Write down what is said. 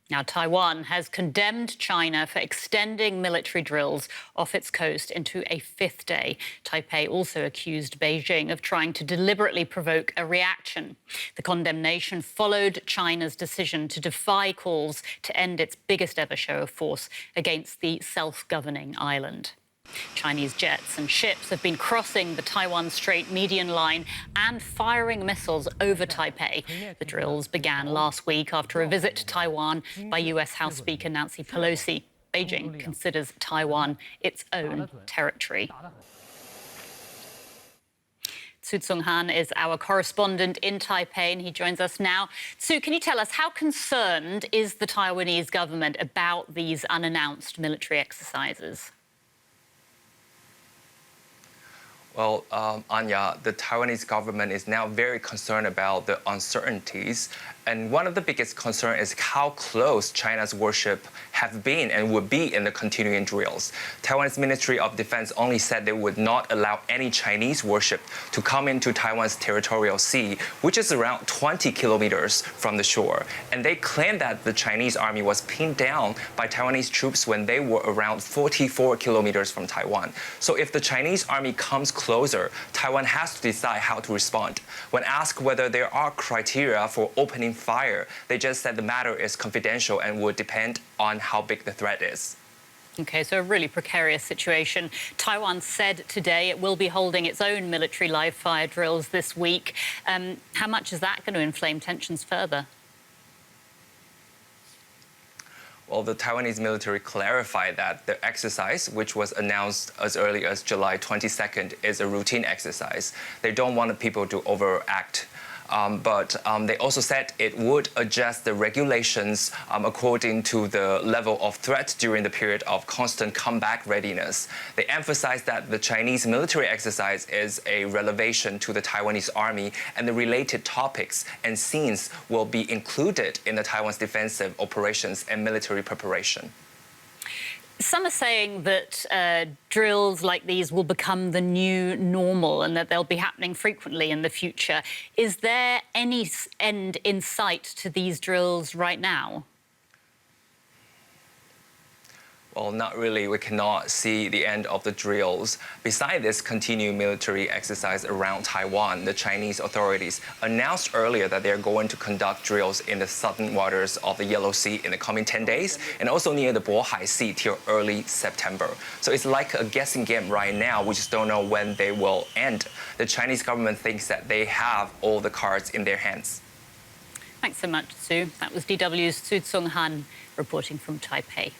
Now, Taiwan has condemned China for extending military drills off its coast into a fifth day. Taipei also accused Beijing of trying to deliberately provoke a reaction. The condemnation followed China's decision to defy calls to end its biggest ever show of force against the self-governing island. Chinese jets and ships have been crossing the Taiwan Strait median line and firing missiles over Taipei. The drills began last week after a visit to Taiwan by US House Speaker Nancy Pelosi. Beijing considers Taiwan its own territory. Tzu Tsung-han is our correspondent in Taipei, and he joins us now. Tzu, can you tell us, how concerned is the Taiwanese government about these unannounced military exercises? Well, Anya, the Taiwanese government is now very concerned about the uncertainties. And one of the biggest concerns is how close China's warship have been and would be in the continuing drills. Taiwan's Ministry of Defense only said they would not allow any Chinese warship to come into Taiwan's territorial sea, which is around 20 kilometers from the shore. And they claimed that the Chinese army was pinned down by Taiwanese troops when they were around 44 kilometers from Taiwan. So if the Chinese army comes closer, Taiwan has to decide how to respond. When asked whether there are criteria for opening fire, they just said the matter is confidential and would depend on how big the threat is. OK, so a really precarious situation. Taiwan said today it will be holding its own military live-fire drills this week. How much is that going to inflame tensions further? Well, the Taiwanese military clarified that the exercise, which was announced as early as July 22nd, is a routine exercise. They don't want people to overact. But they also said it would adjust the regulations according to the level of threat during the period of constant comeback readiness. They emphasized that the Chinese military exercise is a relevation to the Taiwanese army, and the related topics and scenes will be included in the Taiwan's defensive operations and military preparation. Some are saying that drills like these will become the new normal and that they'll be happening frequently in the future. Is there any end in sight to these drills right now? Well, not really. We cannot see the end of the drills. Besides this continued military exercise around Taiwan, the Chinese authorities announced earlier that they're going to conduct drills in the southern waters of the Yellow Sea in the coming 10 days, and also near the Bohai Sea till early September. So it's like a guessing game right now. We just don't know when they will end. The Chinese government thinks that they have all the cards in their hands. Thanks so much, Tzu. That was DW's Tzu Tsung-han reporting from Taipei.